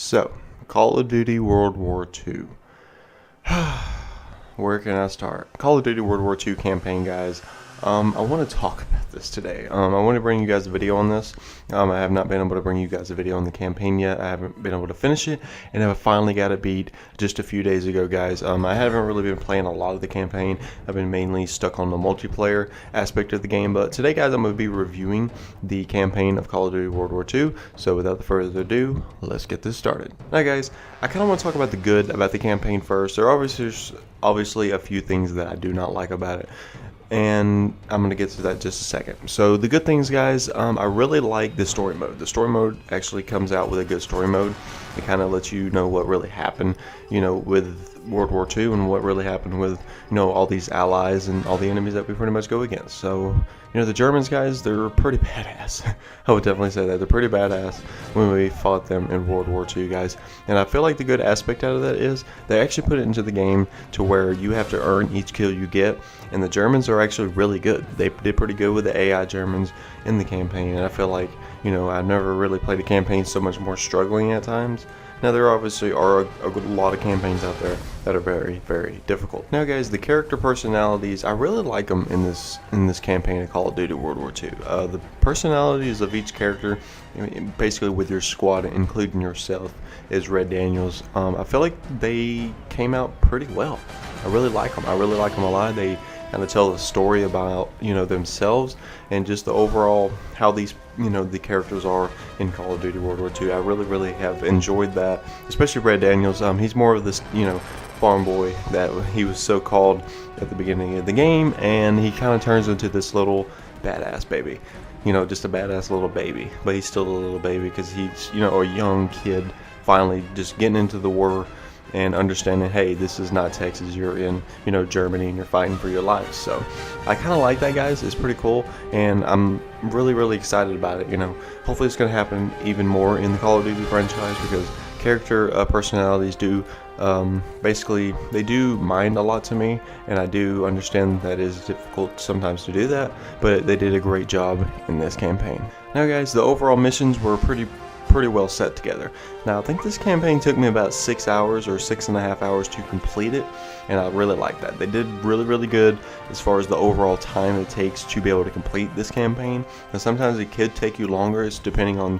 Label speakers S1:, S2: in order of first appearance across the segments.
S1: So, Call of Duty World War II. Where can I start? Call of Duty World War II campaign, guys. I want to talk about this today. I want to bring you guys a video on this. I have not been able to bring you guys a video on the campaign yet. I haven't been able to finish it, and I finally got it beat just a few days ago, guys. I haven't really been playing a lot of the campaign. I've been mainly stuck on the multiplayer aspect of the game, but today, guys, I'm going to be reviewing the campaign of Call of Duty World War II. So without further ado, let's get this started. Now, guys, I kind of want to talk about the good about the campaign first. There are obviously a few things that I do not like about it, and I'm going to get to that in just a second. So the good things, guys, I really like the story mode. The story mode actually comes out with a good story mode. It kind of lets you know what really happened, with World War II and what really happened with, all these allies and all the enemies that we pretty much go against. So, the Germans, guys, they're pretty badass. I would definitely say that. They're pretty badass when we fought them in World War II, guys. And I feel like the good aspect out of that is they actually put it into the game to where you have to earn each kill you get. And the Germans are actually really good. They did pretty good with the AI Germans in the campaign. And I feel like, I've never really played a campaign so much more struggling at times. Now, there obviously are a lot of campaigns out there that are very, very difficult. Now, guys, the character personalities, I really like them in this campaign of Call of Duty World War II. The personalities of each character, basically with your squad, including yourself, is Red Daniels. I feel like they came out pretty well. I really like them. I really like them a lot. They kind of tell a story about themselves and just the overall how these the characters are in Call of Duty World War II. I really have enjoyed that, especially Red Daniels. He's more of this farm boy that he was so called at the beginning of the game, and he kind of turns into this little badass baby, just a badass little baby. But he's still a little baby because he's a young kid finally just getting into the war and understanding, hey, this is not Texas, you're in Germany, and you're fighting for your life. So I kind of like that, guys. It's pretty cool, and I'm really excited about it. Hopefully it's going to happen even more in the Call of Duty franchise, because character personalities do basically they do mind a lot to me, and I do understand that it is difficult sometimes to do that, but they did a great job in this campaign. Now, guys, the overall missions were pretty well set together. Now, I think this campaign took me about 6 hours or 6.5 hours to complete it, and I really like that. They did really good as far as the overall time it takes to be able to complete this campaign. And sometimes it could take you longer. It's depending on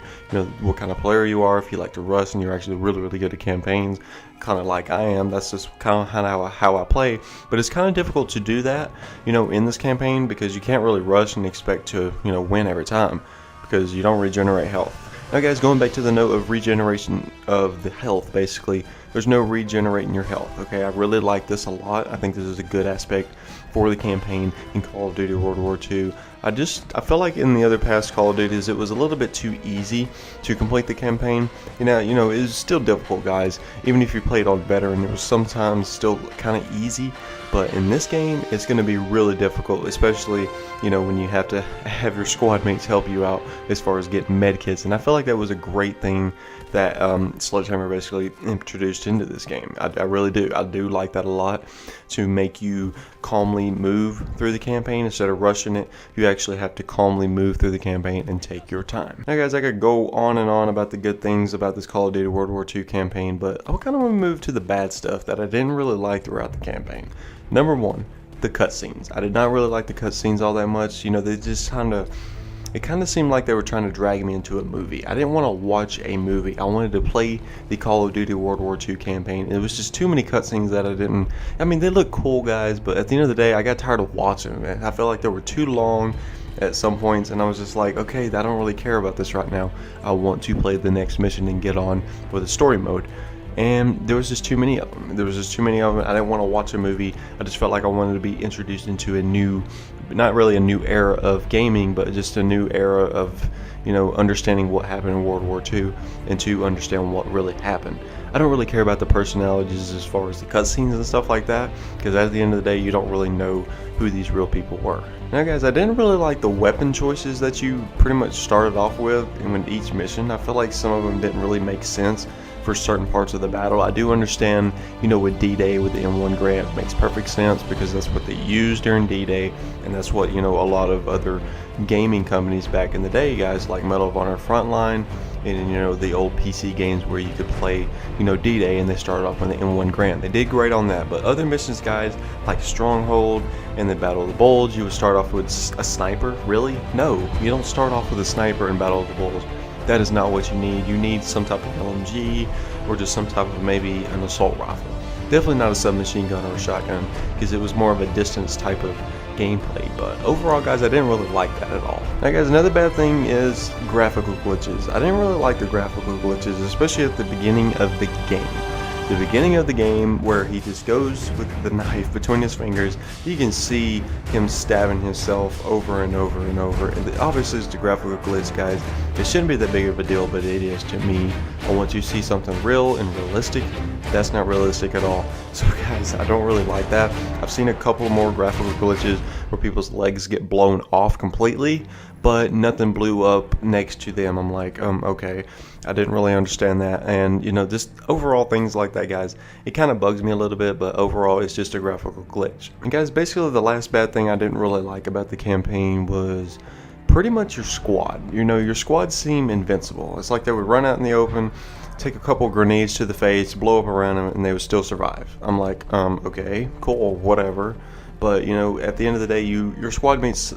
S1: what kind of player you are. If you like to rush and you're actually really good at campaigns, kind of like I am, that's just kind of how I play. But it's kind of difficult to do that in this campaign, because you can't really rush and expect to win every time, because you don't regenerate health. Now, guys, going back to the note of regeneration of the health, basically, there's no regenerating your health, okay? I really like this a lot. I think this is a good aspect for the campaign in Call of Duty World War II. I felt like in the other past Call of Duties, it was a little bit too easy to complete the campaign. It was still difficult, guys. Even if you played on veteran, it was sometimes still kind of easy. But in this game, it's going to be really difficult, especially, when you have to have your squad mates help you out as far as getting med kits. And I feel like that was a great thing that Sledgehammer basically introduced into this game. I really do. I do like that a lot, to make you calmly move through the campaign instead of rushing it. You actually have to calmly move through the campaign and take your time. Now, guys, I could go on and on about the good things about this Call of Duty World War II campaign, but I kind of want to move to the bad stuff that I didn't really like throughout the campaign. Number one, the cutscenes. I did not really like the cutscenes all that much. They just it kind of seemed like they were trying to drag me into a movie. I didn't want to watch a movie. I wanted to play the Call of Duty World War II campaign. It was just too many cutscenes that they look cool, guys, but at the end of the day, I got tired of watching them. I felt like they were too long at some points, and I was just like, okay, I don't really care about this right now. I want to play the next mission and get on with the story mode. And there was just too many of them. I didn't want to watch a movie. I just felt like I wanted to be introduced into not really a new era of gaming, but just a new era of, understanding what happened in World War II, and to understand what really happened. I don't really care about the personalities as far as the cutscenes and stuff like that, because at the end of the day, you don't really know who these real people were. Now, guys, I didn't really like the weapon choices that you pretty much started off with in each mission. I feel like some of them didn't really make sense for certain parts of the battle. I do understand, with D-Day with the M1 Grant, makes perfect sense, because that's what they used during D-Day, and that's what, a lot of other gaming companies back in the day, guys, like Medal of Honor Frontline in, you know, the old PC games where you could play, you know, D-Day, and they started off on the M1 Grant. They did great on that, but other missions, guys, like Stronghold and the Battle of the Bulge, you would start off with a sniper. Really? No, you don't start off with a sniper in Battle of the Bulge. That is not what you need. You need some type of LMG or just some type of maybe an assault rifle. Definitely not a submachine gun or a shotgun, because it was more of a distance type of gameplay. But overall, guys, I didn't really like that at all. Now, guys, another bad thing is graphical glitches. I didn't really like the graphical glitches, especially at the beginning of the game. The beginning of the game, where he just goes with the knife between his fingers, you can see him stabbing himself over and over and over. And obviously it's the graphical glitch, guys. It shouldn't be that big of a deal, but it is to me. And once you see something real and realistic, that's not realistic at all. So guys, I don't really like that. I've seen a couple more graphical glitches where people's legs get blown off completely, but nothing blew up next to them. I'm like, okay, I didn't really understand that. And you know, just overall things like that, guys, it kind of bugs me a little bit, but overall it's just a graphical glitch. And guys, basically the last bad thing I didn't really like about the campaign was pretty much your squad. You know, your squad seemed invincible. It's like they would run out in the open, take a couple grenades to the face, blow up around them, and they would still survive. I'm like, okay, cool, whatever. But you know, at the end of the day, your squad mates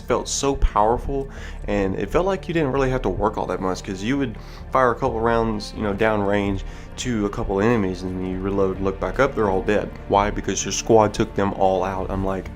S1: felt so powerful, and it felt like you didn't really have to work all that much, because you would fire a couple rounds, you know, down range to a couple enemies, and you reload, look back up, they're all dead. Why? Because your squad took them all out. I'm like,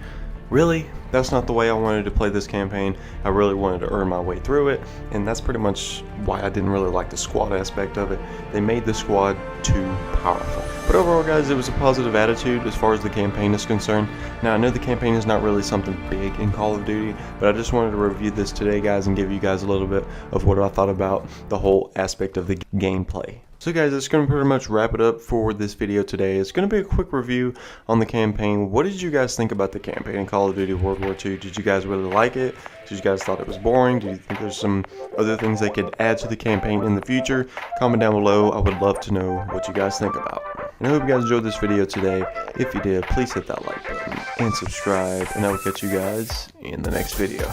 S1: really? That's not the way I wanted to play this campaign. I really wanted to earn my way through it, and that's pretty much why I didn't really like the squad aspect of it. They made the squad too powerful. But overall, guys, it was a positive attitude as far as the campaign is concerned. Now, I know the campaign is not really something big in Call of Duty, but I just wanted to review this today, guys, and give you guys a little bit of what I thought about the whole aspect of the gameplay. So guys, that's going to pretty much wrap it up for this video today. It's going to be a quick review on the campaign. What did you guys think about the campaign in Call of Duty World War II? Did you guys really like it? Did you guys thought it was boring? Do you think there's some other things they could add to the campaign in the future? Comment down below. I would love to know what you guys think about. And I hope you guys enjoyed this video today. If you did, please hit that like button and subscribe, and I will catch you guys in the next video.